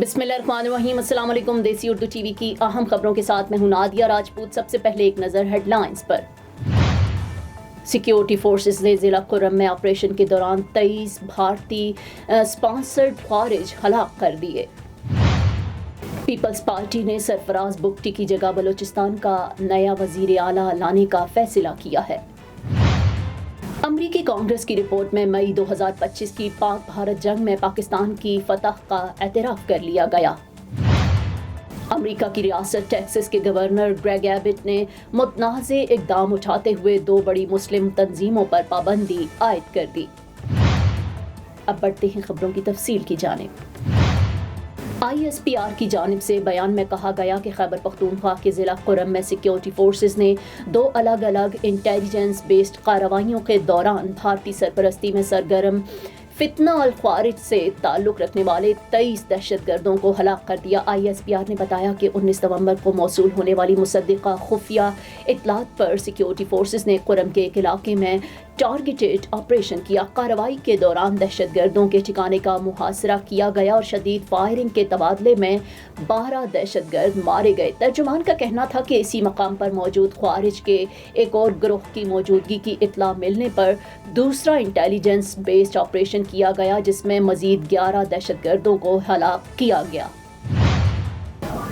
बिस्मिल्लाहिर्रहमानिर्रहीम। अस्सलाम वालेकुम। देसी उर्दू टीवी की अहम खबरों के साथ मैं हूं नादिया राजपूत। सबसे पहले एक नज़र हेडलाइंस पर। सिक्योरिटी फोर्सेस ने ज़िला कुर्रम में ऑपरेशन के दौरान 23 भारतीय स्पॉन्सर्ड खारिज हलाक कर दिए। पीपल्स पार्टी ने सरफराज बुगटी की जगह बलूचिस्तान का नया वजीर आला लाने का फैसला किया है। अमरीकी कांग्रेस की रिपोर्ट में मई 2025 की पाक भारत जंग में पाकिस्तान की फतह का एतराफ़ कर लिया गया। अमरीका की रियासत टेक्सास के गवर्नर ग्रेग एबिट ने मुतनाज़े इक़दाम उठाते हुए 2 बड़ी मुस्लिम तंजीमों पर पाबंदी आयद कर दी। अब बढ़ते हैं खबरों की तफसील की जानिब। ISPR की जानिब से बयान में कहा गया कि खैबर पख्तूनख्वा के ज़िला कुर्रम में सिक्योरिटी फोर्सेस ने 2 अलग अलग इंटेलिजेंस बेस्ड कार्रवाइयों के दौरान भारतीय सरपरस्ती में सरगर्म फितना अल ख्वारिज से ताल्लुक़ रखने वाले 23 दहशतगर्दों को हलाक कर दिया। ISPR ने बताया कि 19 नवंबर को मौसूल होने वाली मुसद्दिक़ा खुफिया इत्तलात पर सिक्योरिटी फोर्सेस ने कुर्रम के एक इलाके में टारगेटेड ऑपरेशन किया। कार्रवाई के दौरान दहशतगर्दों के ठिकाने का मुहासरा किया गया और शदीद फायरिंग के तबादले में 12 दहशतगर्द मारे गए। तर्जुमान का कहना था कि इसी मकाम पर मौजूद ख्वारिज के एक और ग्रोह की मौजूदगी की इत्तला मिलने पर दूसरा इंटेलिजेंस बेस्ड ऑपरेशन किया गया, जिसमें मजीद 11 दहशतगर्दों को हलाक किया गया।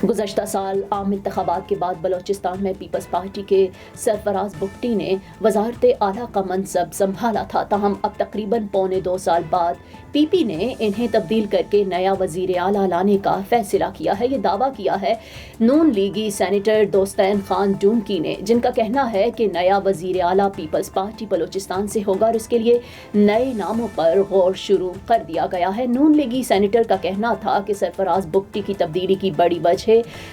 गुज़श्ता साल आम इंतखाबात के बाद बलूचिस्तान में पीपल्स पार्टी के सरफराज बुगटी ने वज़ारत आला का मनसब संभाला था। ताहम अब तकरीबन पौने 2 साल बाद PP ने इन्हें तब्दील करके नया वज़ीर आला लाने का फैसला किया है। ये दावा किया है नून लीगी सेनेटर दोस्तैन खान डूमकी ने, जिनका कहना है कि नया वज़ीर आला पीपल्स पार्टी बलूचिस्तान से होगा और इसके लिए नए नामों पर गौर शुरू कर दिया गया है। नून लीगी सेनेटर का कहना था कि सरफराज बुगटी की तब्दीली की बड़ी वजह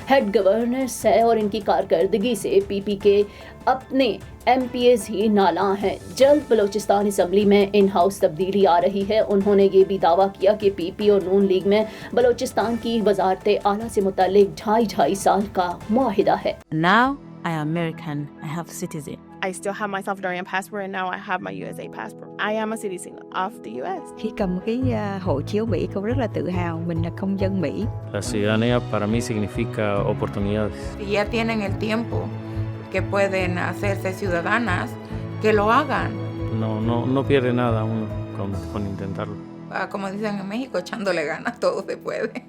हेड गवर्नर्स है और इनकी कारकर्दगी से PP के अपने MPs ही नाला हैं। जल्द बलूचिस्तान असम्बली में इन हाउस तब्दीली आ रही है। उन्होंने ये भी दावा किया कि PP और नून लीग में बलूचिस्तान की वज़ारत आला से मुताल्लिक 2.5 साल का मुआहिदा है। Now I am American. I have citizen. I still have my Salvadorian passport and now I have my USA passport. I am a citizen of the US. Khi cầm cái hộ chiếu Mỹ, con rất là tự hào mình là công dân Mỹ. La ciudadanía para mí significa oportunidades. Si ya tienen el tiempo que pueden hacerse ciudadanas, que lo hagan. No pierde nada uno con intentarlo. Como dicen en México, echándole ganas, todo se puede.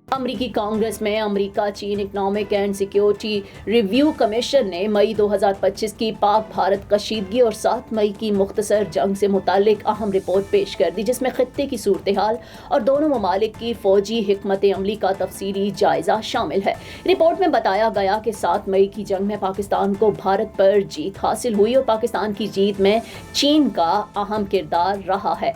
अमरीकी कांग्रेस में अमरीका चीन economic and security review commission ने मई 2025 की पाक भारत कशीदगी और 7 मई की मुख्तसर जंग से मुतालिक अहम रिपोर्ट पेश कर दी, जिसमें खित्ते की सूरत हाल और दोनों ममालिक की फौजी हिकमत अमली का तफसीली जायजा शामिल है। रिपोर्ट में बताया गया कि 7 मई की जंग में पाकिस्तान को भारत पर जीत हासिल हुई और पाकिस्तान की जीत में चीन का अहम किरदार रहा है।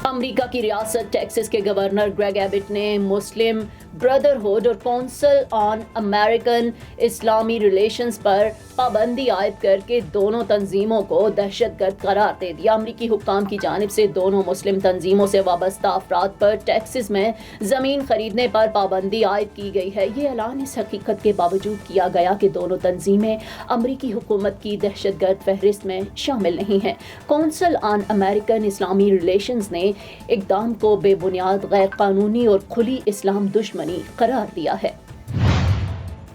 अमरीका की रियासत टेक्सास के गवर्नर ग्रेग एबिट ने मुस्लिम ब्रदरहुड और council on American Islami relations पर पाबंदी आयद करके दोनों तंजीमों को दहशतगर्द करार दे दिया। अमरीकी हुक्काम की जानिब से दोनों मुस्लिम तंजीमों से वाबस्ता अफराद पर टेक्सास में ज़मीन खरीदने पर पाबंदी आयद की गई है। ये ऐलान इस हकीकत के बावजूद किया गया कि दोनों तंजीमें अमरीकी हुकूमत की दहशतगर्द फहरिस्त में शामिल नहीं हैं। Council on American Islami relations ने इक़दाम को बेबुनियाद, गैर कानूनी और खुली इस्लाम दुश्मनी करार दिया है।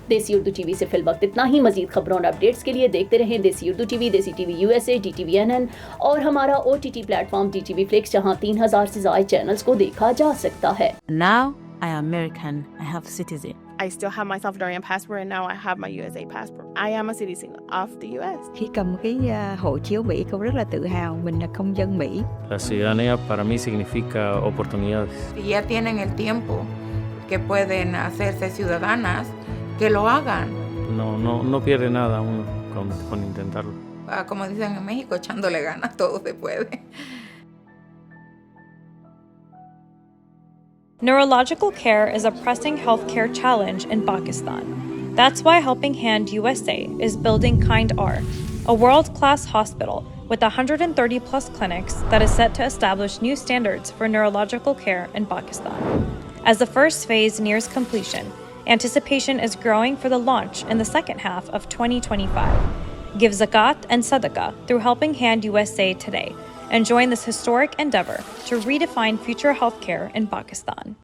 देसी उर्दू टीवी से फिल वक्त इतना ही। मजीद खबरों और अपडेट्स के लिए देखते रहें देसी उर्दू टीवी, देसी टीवी USA, DTV NN और हमारा OTT प्लेटफॉर्म DTV Flix, जहां 3000 से ज़ायद चैनल्स को देखा जा सकता है। Now I am American. I have citizen. I still have my Salvadorian passport and now I have my USA passport. I am a citizen of the US. Khi cầm cái hộ chiếu Mỹ, con rất là tự hào mình là công dân Mỹ. La ciudadanía para mí significa oportunidades. Si ya tienen el tiempo que pueden hacerse ciudadanas, que lo hagan. No pierde nada uno con intentarlo. Como dicen en México, echándole ganas, todo se puede. Neurological care is a pressing healthcare challenge in Pakistan. That's why Helping Hand USA is building Kind R, a world-class hospital with 130 plus clinics that is set to establish new standards for neurological care in Pakistan. As the first phase nears completion, anticipation is growing for the launch in the second half of 2025. Give zakat and sadaqah through Helping Hand USA today and join this historic endeavor to redefine future healthcare in Pakistan.